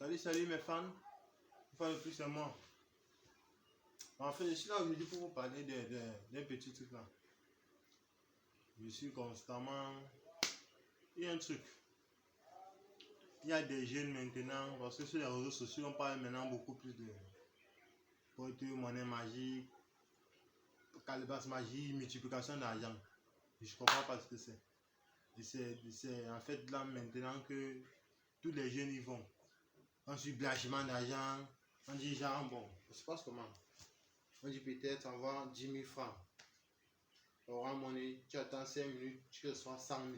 Salut mes fans. Une fois de plus, c'est moi. En fait, je suis là aujourd'hui pour vous parler d'un petit truc là. Je suis constamment. Il y a un truc. Il y a des jeunes maintenant, parce que sur les réseaux sociaux, on parle maintenant beaucoup plus de porte monnaie magique, calebasse magique, multiplication d'argent. Je comprends pas ce que c'est. Et c'est en fait là maintenant que tous les jeunes y vont. On dit blanchiment d'argent, on dit genre, bon, ça se passe comment? On dit peut-être avoir 10 000 francs. Orange Money, tu attends 5 minutes, tu reçois 100 000.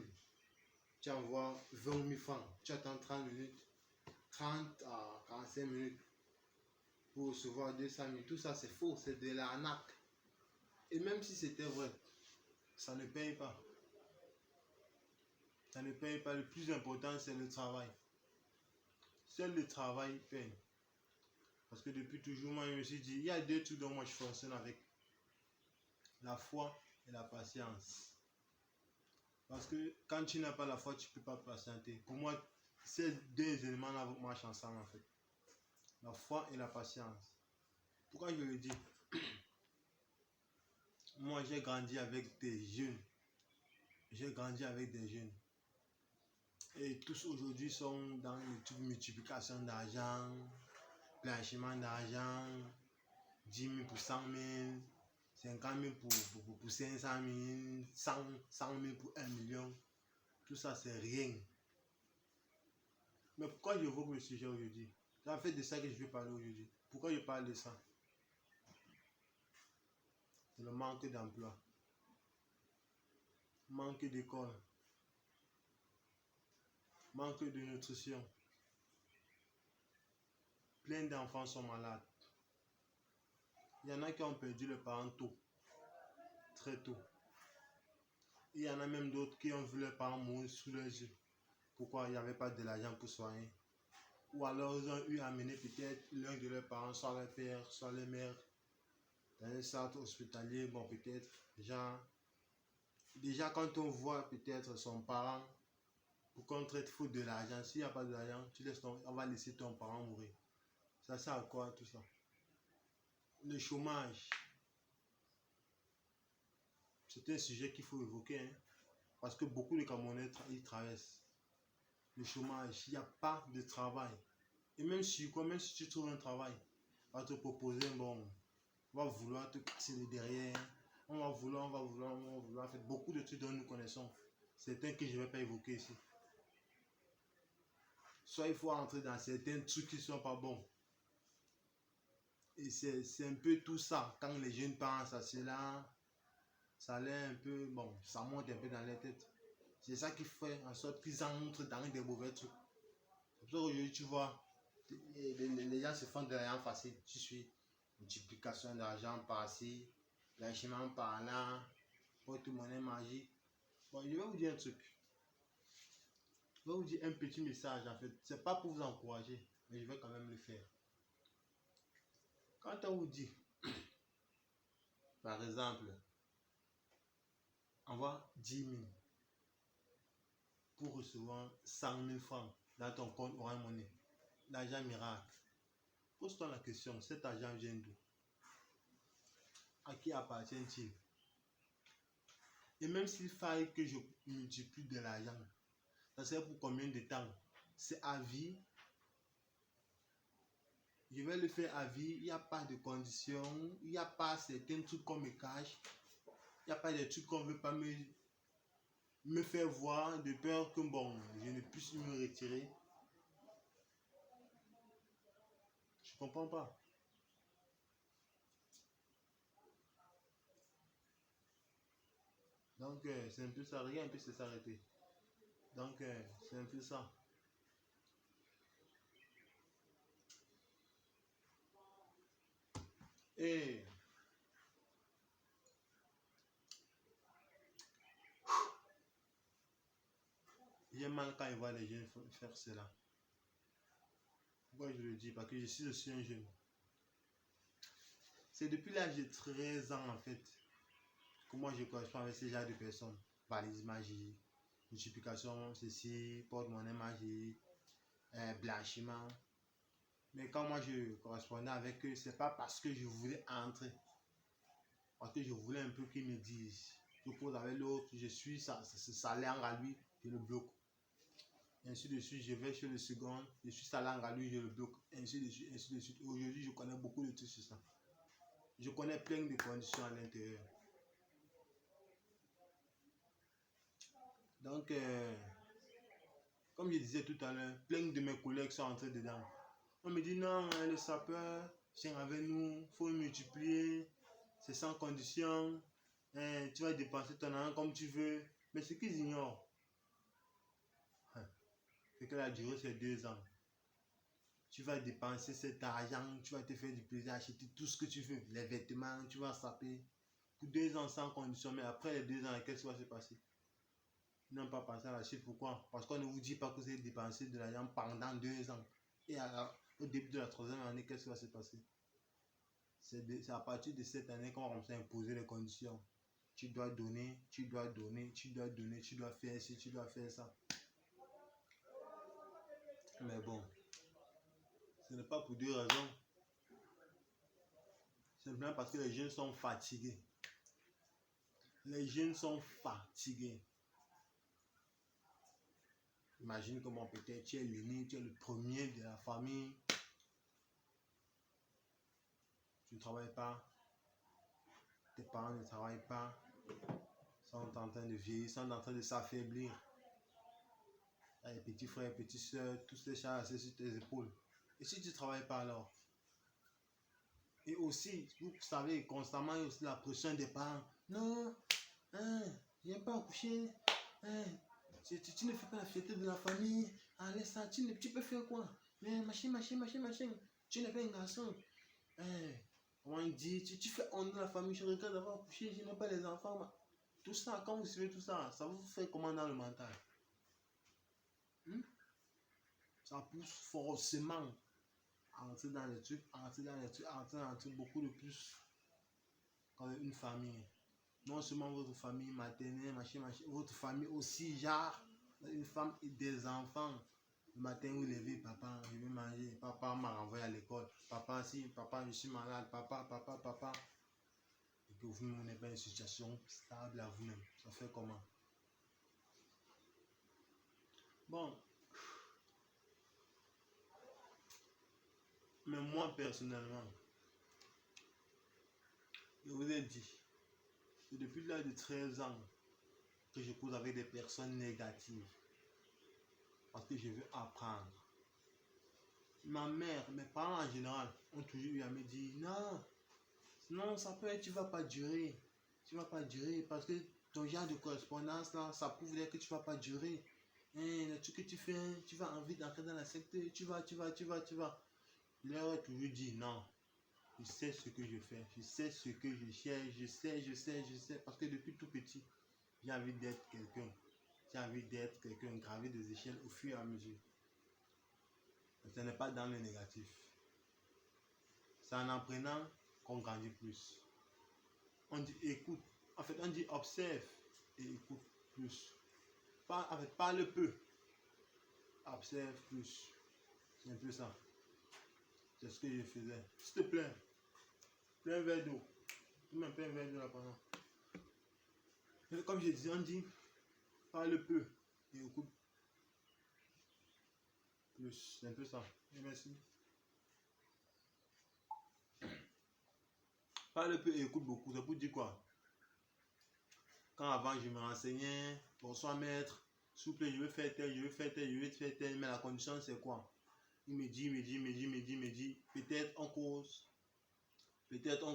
Tu envoies 20 000 francs, tu attends 30 minutes, 30 à 45 minutes pour recevoir 200 000. Tout ça c'est faux, c'est de l'arnaque. Et même si c'était vrai, ça ne paye pas. Ça ne paye pas. Le plus important c'est le travail. Seul le travail paye. Parce que depuis toujours, moi je me suis dit, il y a deux trucs dont moi je fonctionne avec. La foi et la patience. Parce que quand tu n'as pas la foi, tu ne peux pas patienter. Pour moi, ces deux éléments-là marchent ensemble en fait. La foi et la patience. Pourquoi je le dis? Moi, j'ai grandi avec des jeunes. J'ai grandi avec des jeunes. Et tous aujourd'hui sont dans une multiplication d'argent, blanchiment d'argent, 10 000 pour 100 000, 50 000 pour 500 000, 100 000 pour 1 million. Tout ça, c'est rien. Mais pourquoi j'évoque le sujet aujourd'hui? C'est en fait de ça que je vais parler aujourd'hui. Pourquoi je parle de ça? C'est le manque d'emploi, manque d'école, manque de nutrition. Plein d'enfants sont malades. Il y en a qui ont perdu leurs parents tôt, très tôt. Il y en a même d'autres qui ont vu leurs parents mourir sous leurs yeux. Pourquoi? Il n'y avait pas de l'argent pour soigner. Ou alors ils ont eu à mener peut-être l'un de leurs parents, soit leur père, soit leur mère, dans un centre hospitalier. Bon, peut-être, déjà quand on voit peut-être son parent, pour qu'on traite faute de l'argent, s'il n'y a pas de l'argent, on va laisser ton parent mourir. Ça sert à quoi tout ça? Le chômage, c'est un sujet qu'il faut évoquer, hein, parce que beaucoup de Camerounais y traversent. Le chômage, il n'y a pas de travail. Et même si tu trouves un travail, on va te proposer, bon, on va vouloir te casser le derrière, on va vouloir. En fait, beaucoup de trucs dont nous connaissons. C'est un que je ne vais pas évoquer ici. Soit il faut entrer dans certains trucs qui ne sont pas bons. Et c'est un peu tout ça. Quand les jeunes pensent à cela, ça l'air un peu, bon, ça monte un peu dans leur tête. C'est ça qui fait en sorte qu'ils entrent dans des mauvais trucs. C'est pour ça qu'aujourd'hui, tu vois, les gens se font de l'argent facile. Tu suis multiplication d'argent par-ci, blanchiment par-là, porte-monnaie magique. Bon, je vais vous dire un truc. Je vais vous dire un petit message en fait. C'est pas pour vous encourager, mais je vais quand même le faire. Quand on vous dit, par exemple, envoie 10 000 pour recevoir 100 000 francs dans ton compte Orange Money, l'argent miracle. Pose-toi la question, cet argent vient d'où? À qui appartient-il? Et même s'il faille que je multiplie de l'argent, ça sert pour combien de temps? C'est à vie. Je vais le faire à vie. Il n'y a pas de conditions. Il n'y a pas certains trucs qu'on me cache. Il n'y a pas des trucs qu'on ne veut pas me faire voir de peur que bon, je ne puisse me retirer. Je comprends pas. Donc c'est un peu ça. Rien, un peu c'est s'arrêter. Donc c'est un peu ça. Et j'ai mal quand je vois les jeunes faire cela. Pourquoi je le dis? Parce que je suis aussi un jeune. C'est depuis l'âge de 13 ans en fait que moi je correspond avec ce genre de personnes. Valise magique, multiplication, ceci, porte-monnaie magique, blanchiment. Mais quand moi je correspondais avec eux, c'est pas parce que je voulais entrer. Parce que je voulais un peu qu'ils me disent. Je pose avec l'autre, je suis sa langue à lui, je le bloque. Ainsi de suite, je vais chez le second, je suis sa langue à lui, je le bloque. Ainsi de suite, ainsi de suite. Aujourd'hui, je connais beaucoup de trucs sur ça. Je connais plein de conditions à l'intérieur. Donc, comme je disais tout à l'heure, plein de mes collègues sont entrés dedans. On me dit non, le sapeur, viens avec nous, il faut multiplier, c'est sans condition, tu vas dépenser ton argent comme tu veux. Mais ce qu'ils ignorent, c'est que la durée c'est 2 ans. Tu vas dépenser cet argent, tu vas te faire du plaisir, acheter tout ce que tu veux, les vêtements, tu vas saper pour 2 ans sans condition. Mais après les 2 ans, qu'est-ce qui va se passer? Ils n'ont pas pensé à la suite. Pourquoi? Parce qu'on ne vous dit pas que vous avez dépensé de l'argent pendant 2 ans. Et au début de la 3e année, qu'est-ce qui va se passer? C'est à partir de cette année qu'on va commencer à imposer les conditions. Tu dois donner, tu dois donner, tu dois donner, tu dois faire ci, tu dois faire ça. Mais bon, ce n'est pas pour 2 raisons. Simplement parce que les jeunes sont fatigués. Les jeunes sont fatigués. Imagine comment peut-être tu es l'aîné, tu es le premier de la famille. Tu ne travailles pas. Tes parents ne travaillent pas. Sont en train de vieillir, sont en train de s'affaiblir. Les petits frères, petites soeurs, tous les charges sur tes épaules. Et si tu ne travailles pas alors? Et aussi, vous savez, constamment, il y a aussi la pression des parents. Non, viens pas accoucher. Tu ne fais pas la fierté de la famille. Allez, ça, tu peux faire quoi? Machin. Tu n'es pas un garçon. On dit, tu fais honte de la famille. Je regrette d'avoir accouché, je n'ai pas les enfants. Tout ça, quand vous suivez tout ça, ça vous fait comment dans le mental? Ça pousse forcément à entrer dans les trucs, beaucoup de plus comme une famille. Non seulement votre famille maternelle, votre famille aussi, genre, une femme et des enfants. Le matin, vous levez, papa, je vais manger, papa m'a renvoyé à l'école, papa, si, papa, je suis malade, papa. Et que vous n'avez pas une situation stable à vous-même. Ça fait comment? Bon. Mais moi, personnellement, je vous ai dit, que depuis l'âge de 13 ans, que je cause avec des personnes négatives. Parce que je veux apprendre. Ma mère, mes parents en général, ont toujours eu à me dire, non, ça peut être, tu vas pas durer. Tu vas pas durer parce que ton genre de correspondance là, ça prouve que tu vas pas durer. Le truc que tu fais, tu vas envie d'entrer dans la secte, tu vas. Je leur ai toujours dit non. Je sais ce que je fais, je sais ce que je cherche, je sais. Parce que depuis tout petit, j'ai envie d'être quelqu'un. J'ai envie d'être quelqu'un, graver des échelles au fur et à mesure. Ce n'est pas dans le négatif. C'est en apprenant qu'on grandit plus. On dit écoute, en fait on dit observe et écoute plus. Parle peu, observe plus. C'est un peu ça. C'est ce que je faisais. S'il te plaît, plein verre d'eau. Tu mets plein verre d'eau là pendant. Comme je disais, on dit parle peu et écoute plus. C'est un peu ça. Et merci. Parle peu et écoute beaucoup. Ça pour dire quoi? Quand avant je me renseignais, bonsoir maître, s'il vous plaît, je veux faire tel, mais la condition c'est quoi? Il me dit, peut-être on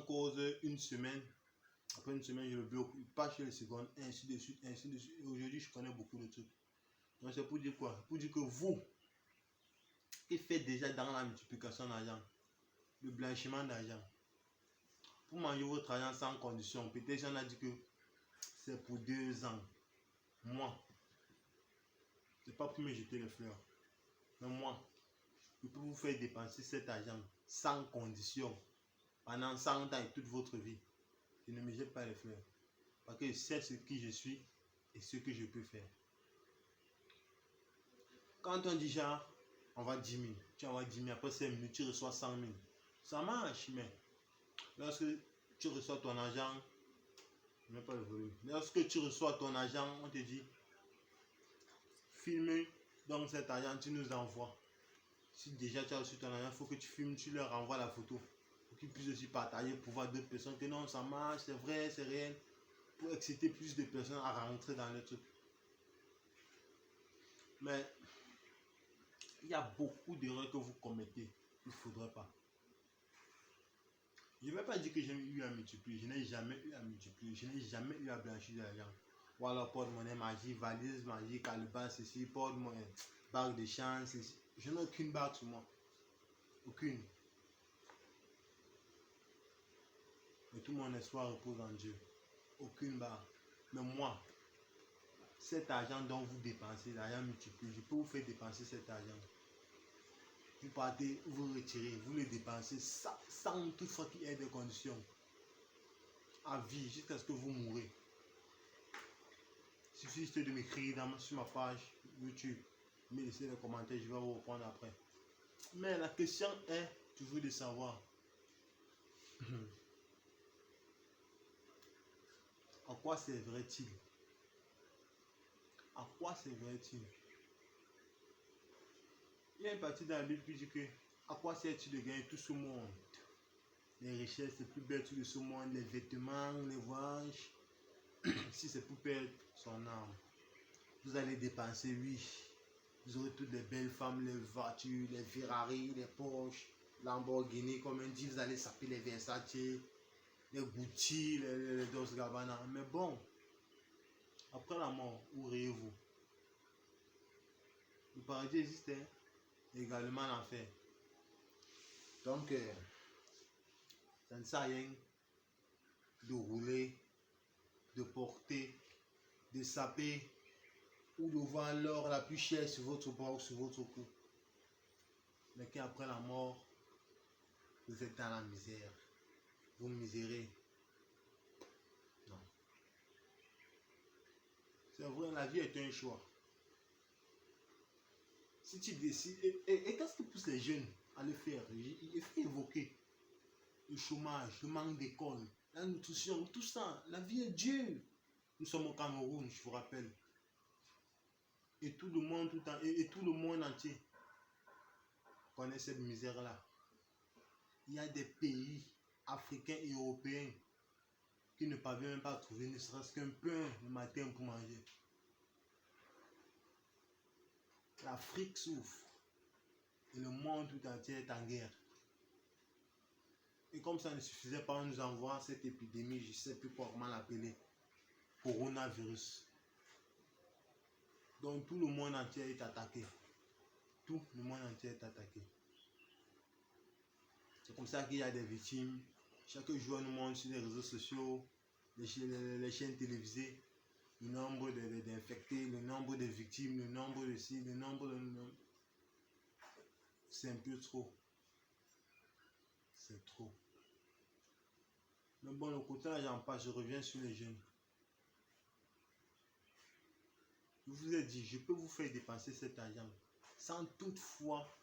cause une semaine. Après une semaine, je le bloque, il part chez le second, ainsi de suite. Et aujourd'hui, je connais beaucoup de trucs. Donc c'est pour dire quoi? Pour dire que vous, qui faites déjà dans la multiplication d'argent, le blanchiment d'argent, pour manger votre argent sans condition, peut-être j'en ai dit que c'est pour 2 ans. Moi, c'est pas pour me jeter les fleurs. Mais moi, je peux vous faire dépenser cet argent sans condition pendant 100 ans et toute votre vie. Je ne me jette pas les fleurs. Parce que je sais ce qui je suis et ce que je peux faire. Quand on dit genre, envoies 10 000. Tu envoies 10 000, après 5 minutes, tu reçois 100 000. Ça marche, mais lorsque tu reçois ton argent, même pas le volume. Lorsque tu reçois ton argent, on te dit, filme donc cet argent, tu nous envoies. Si déjà tu as reçu ton argent, il faut que tu filmes, tu leur envoies la photo. Pour qu'ils puissent aussi partager pour voir d'autres personnes que non, ça marche, c'est vrai, c'est réel. Pour exciter plus de personnes à rentrer dans le truc. Mais il y a beaucoup d'erreurs que vous commettez. Il ne faudrait pas. Je ne vais pas dire que j'ai eu à multiplier. Je n'ai jamais eu à multiplier. Je n'ai jamais eu à blanchir de l'argent. Ou alors porte-monnaie magique, valise magique, calebasse, ceci, porte-monnaie, bague de chance. Je n'ai aucune bague sur moi. Aucune. Mais tout mon espoir repose en Dieu. Aucune bague. Mais moi, cet argent dont vous dépensez, l'argent multiplié, je peux vous faire dépenser cet argent. Vous partez, vous retirez, vous le dépensez sans toutefois qu'il y ait des conditions. À vie, jusqu'à ce que vous mourrez. Il suffit juste de m'écrire sur ma page YouTube. Me laisser les commentaires, je vais vous reprendre après. Mais la question est toujours de savoir en quoi servirait-il? À quoi servirait-il? Il y a une partie dans la Bible qui dit que à quoi sert-il de gagner tout ce monde? Les richesses les plus belles de ce monde, les vêtements, les voyages, si c'est pour perdre son âme. Vous allez dépenser, oui. Vous aurez toutes les belles femmes, les voitures, les Ferrari, les Porsche, Lamborghini, comme on dit, vous allez saper les Versace, les Gucci, les Dolce Gabbana. Mais bon, après la mort, où riez-vous? Le paradis existe, hein? Également l'enfer. Donc, ça ne sert à rien de rouler, de porter, de saper ou de voir l'or la plus chère sur votre bras ou sur votre cou. Mais qu'après la mort, vous êtes dans la misère. Vous misérez. Non. C'est vrai, la vie est un choix. Si tu décides, et qu'est-ce qui pousse les jeunes à le faire? Il faut évoquer le chômage, le manque d'école, la nutrition, tout ça. La vie est dure. Nous sommes au Cameroun, je vous rappelle. Et tout le monde, tout le monde entier connaît cette misère-là. Il y a des pays africains et européens qui ne parviennent même pas à trouver ne serait-ce qu'un pain le matin pour manger. L'Afrique souffre et le monde tout entier est en guerre. Et comme ça ne suffisait pas, on nous envoie cette épidémie, je ne sais plus comment l'appeler, coronavirus. Donc tout le monde entier est attaqué. Tout le monde entier est attaqué. C'est comme ça qu'il y a des victimes. Chaque jour, nous montre sur les réseaux sociaux, les chaînes télévisées, le nombre d'infectés, le nombre de victimes, le nombre de ci, le nombre de... C'est un peu trop. C'est trop. Mais bon, le côté là, j'en passe, je reviens sur les jeunes. Je vous ai dit, je peux vous faire dépenser cet argent sans toutefois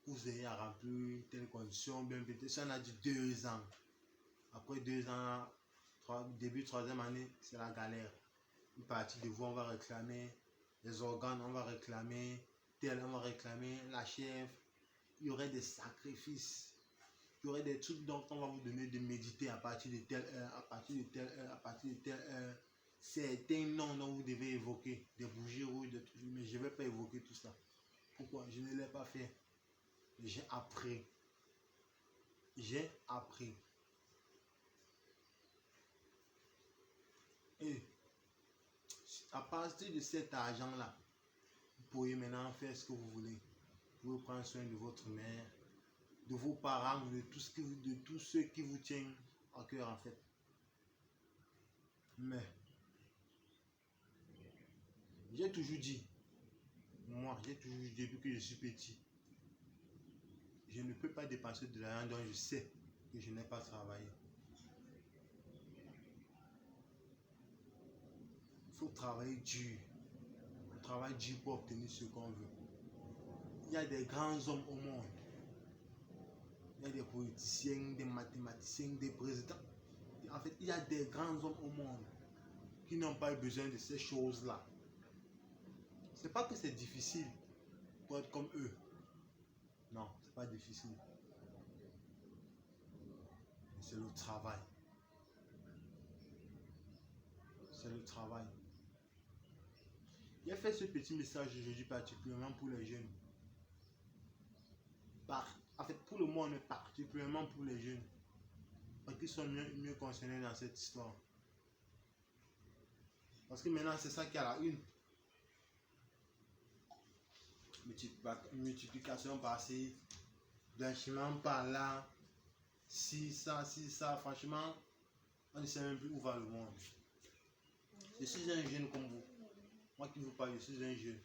que vous ayez à remplir telle condition. Bien peut-être, ça on a dit 2 ans. Après 2 ans, début 3e année, c'est la galère. Une partie de vous, on va réclamer les organes, on va réclamer tel, on va réclamer la chèvre. Il y aurait des sacrifices. Il y aurait des trucs dont on va vous donner de méditer à partir de telle heure, à partir de telle heure, à partir de telle heure. Certains noms dont vous devez évoquer, des bougies rouges, des trucs, mais je ne vais pas évoquer tout ça. Pourquoi? Je ne l'ai pas fait. J'ai appris. J'ai appris. Et à partir de cet argent-là, vous pourriez maintenant faire ce que vous voulez. Vous pouvez prendre soin de votre mère, de vos parents, de tous ceux qui vous tiennent à cœur en fait. Mais j'ai toujours dit, j'ai toujours dit depuis que je suis petit, je ne peux pas dépenser de l'argent dont je sais que je n'ai pas travaillé. Il faut travailler dur. On travaille dur pour obtenir ce qu'on veut. Il y a des grands hommes au monde. Il y a des politiciens, des mathématiciens, des présidents. En fait, il y a des grands hommes au monde qui n'ont pas eu besoin de ces choses-là. C'est pas que c'est difficile pour être comme eux. Non, c'est pas difficile. Mais c'est le travail. C'est le travail. J'ai fait ce petit message aujourd'hui particulièrement pour les jeunes. En fait, pour le monde, mais particulièrement pour les jeunes. Parce qu'ils sont mieux concernés dans cette histoire. Parce que maintenant, c'est ça qui est à la une. Multiplication par-ci, blanchiment par-là, si ça, franchement, on ne sait même plus où va le monde. Je suis un jeune comme vous. Moi qui vous parle, je suis un jeune.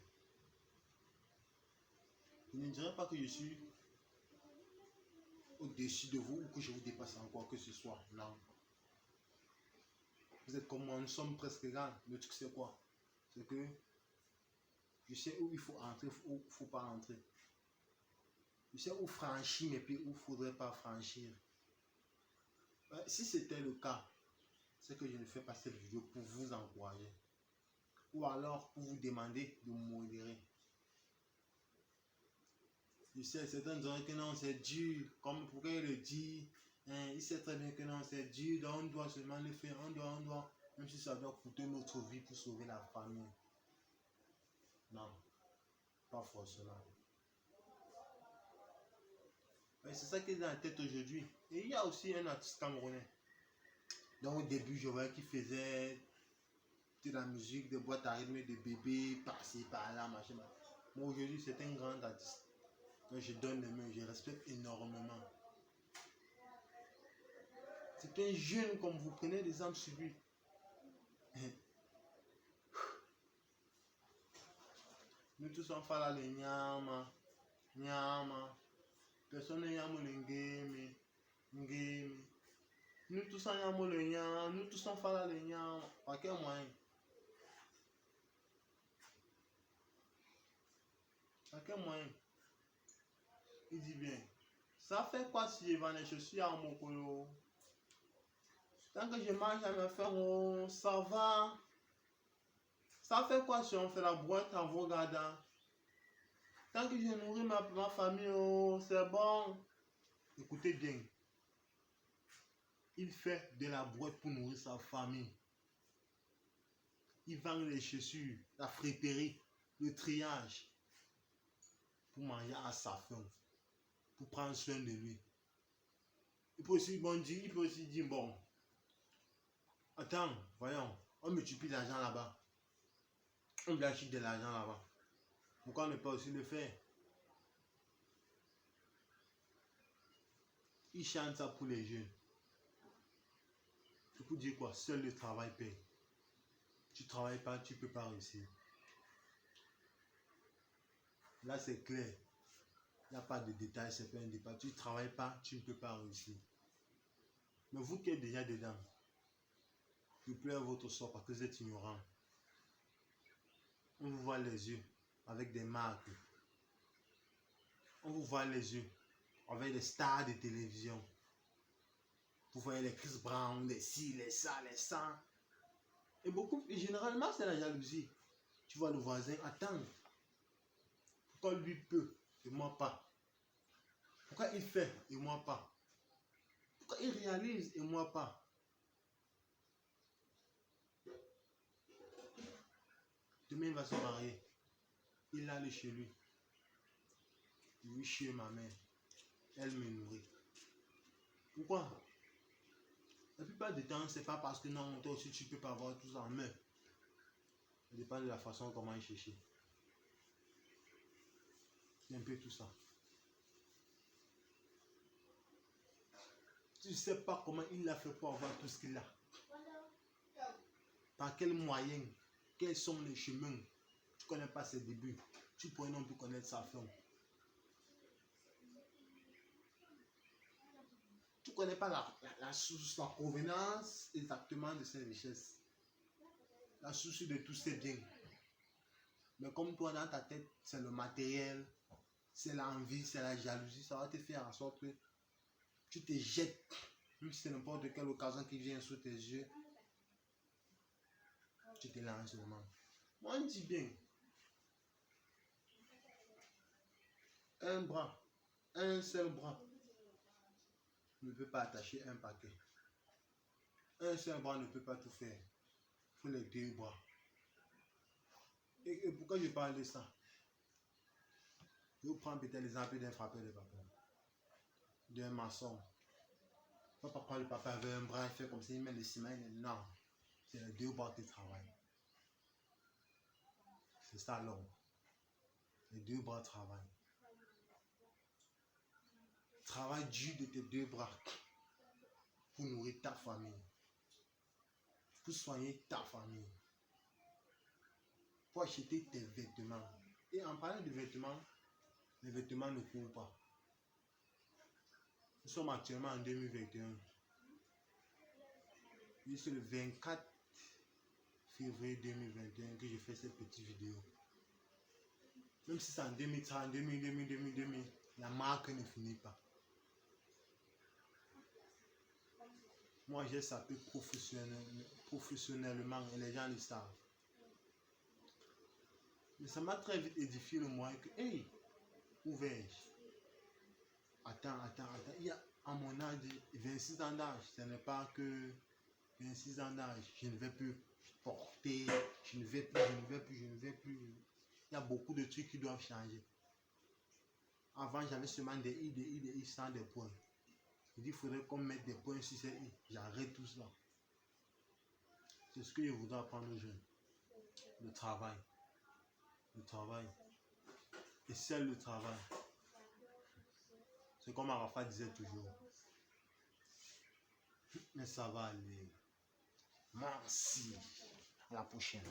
Je ne dirais pas que je suis au-dessus de vous ou que je vous dépasse en quoi que ce soit. Non. Vous êtes comme moi, nous sommes presque égaux. Le truc c'est quoi? C'est que je sais où il faut entrer, où il ne faut pas entrer. Je sais où franchir, mais puis où il ne faudrait pas franchir. Si c'était le cas, c'est que je ne fais pas cette vidéo pour vous encourager. Ou alors pour vous demander de modérer. Je sais, certains diraient que non, c'est dur. Comme pourquoi il le dit, il sait très bien que non, c'est dur. Donc on doit seulement le faire. On doit, même si ça doit coûter notre vie pour sauver la famille. Non, pas forcément. C'est ça qui est dans la tête aujourd'hui. Et il y a aussi un artiste camerounais. Donc au début, je voyais qu'il faisait de la musique, de boîtes à rythme, de bébés, par-ci, par-là, machin. Moi aujourd'hui, c'est un grand artiste. Donc je donne les mains, je respecte énormément. C'est un jeune comme vous, prenez des exemples sur lui. Nous tous on fait la nyama, nyama. Personne n'yama le ngeme. Nous tous on yama le nyama, nous tous on fait la nyama. Par quel moyen? Par quel moyen? Il dit bien. Ça fait quoi si je vends les chaussures à mon colo? Tant que je mange à mes frères, ça va. Ça fait quoi si on fait la boîte en vous regardant? Tant que je nourris ma famille, c'est bon. Écoutez bien. Il fait de la boîte pour nourrir sa famille. Il vend les chaussures, la friperie, le triage. Pour manger à sa faim. Pour prendre soin de lui. Il peut aussi dire, bon, attends, voyons, on multiplie l'argent là-bas. On blanchit de l'argent là-bas. Pourquoi ne pas aussi le faire? Il chante ça pour les jeunes. C'est pour dire quoi? Seul le travail paye. Tu ne travailles pas, tu ne peux pas réussir. Là, c'est clair. Il n'y a pas de détails, c'est pas un débat. Tu ne travailles pas, tu ne peux pas réussir. Mais vous qui êtes déjà dedans, je pleure votre sort parce que vous êtes ignorant. On vous voit les yeux avec des marques. On vous voit les yeux avec des stars de télévision. Vous voyez les Chris Brown, les ci, les ça, les ça. Et généralement, c'est la jalousie. Tu vois le voisin, attends. Pourquoi lui peut et moi pas? Pourquoi il fait et moi pas? Pourquoi il réalise et moi pas? Demain, il va se marier. Il allait chez lui. Lui, chez ma mère. Elle me nourrit. Pourquoi? La plupart du temps, c'est pas parce que non, toi aussi tu peux pas avoir tout ça en main. Ça dépend de la façon comment il cherche. C'est un peu tout ça. Tu ne sais pas comment il a fait pour avoir tout ce qu'il a. Par quels moyens? Quels sont les chemins? Tu ne connais pas ses débuts. Tu pourrais non plus connaître sa fin. Tu ne connais pas la source, la provenance exactement de ses richesses. La source de tous ses biens. Mais comme toi dans ta tête, c'est le matériel, c'est l'envie, c'est la jalousie, ça va te faire en sorte que tu te jettes, même si c'est n'importe quelle occasion qui vient sous tes yeux, tu te lances seulement. Moi, on dit bien, un bras, un seul bras ne peut pas attacher un paquet. Un seul bras ne peut pas tout faire. Il faut les deux bras. Et pourquoi je parle de ça? Je vous prends peut-être l'exemple d'un frappeur de papa, d'un maçon. Pas pourquoi le papa avait un bras, il fait comme ça, il met le ciment. Non, c'est les deux bras qui travaillent. C'est ça l'homme. Les deux bras travaillent. Travaille dur de tes deux bras pour nourrir ta famille, pour soigner ta famille, pour acheter tes vêtements. Et en parlant de vêtements, les vêtements ne courent pas. Nous sommes actuellement en 2021. C'est le 24 février 2021 que j'ai fait cette petite vidéo. Même si c'est en 2030, 2000, la marque ne finit pas. Moi, j'ai sapé professionnellement et les gens le savent. Mais ça m'a très vite édifié le moyen que, hey, où vais-je? Attends. Il y a à mon âge, 26 ans d'âge. Ce n'est pas que 26 ans d'âge. Je ne vais plus porter, je ne vais plus. Il y a beaucoup de trucs qui doivent changer. Avant, j'avais seulement des i sans des points. Je dis, il faudrait qu'on mette des points sur ces i. J'arrête tout ça. C'est ce que je voudrais apprendre aux jeunes. Le travail. Le travail. Et seul le travail. C'est comme Arafat disait toujours. Mais ça va aller. Merci. À la prochaine.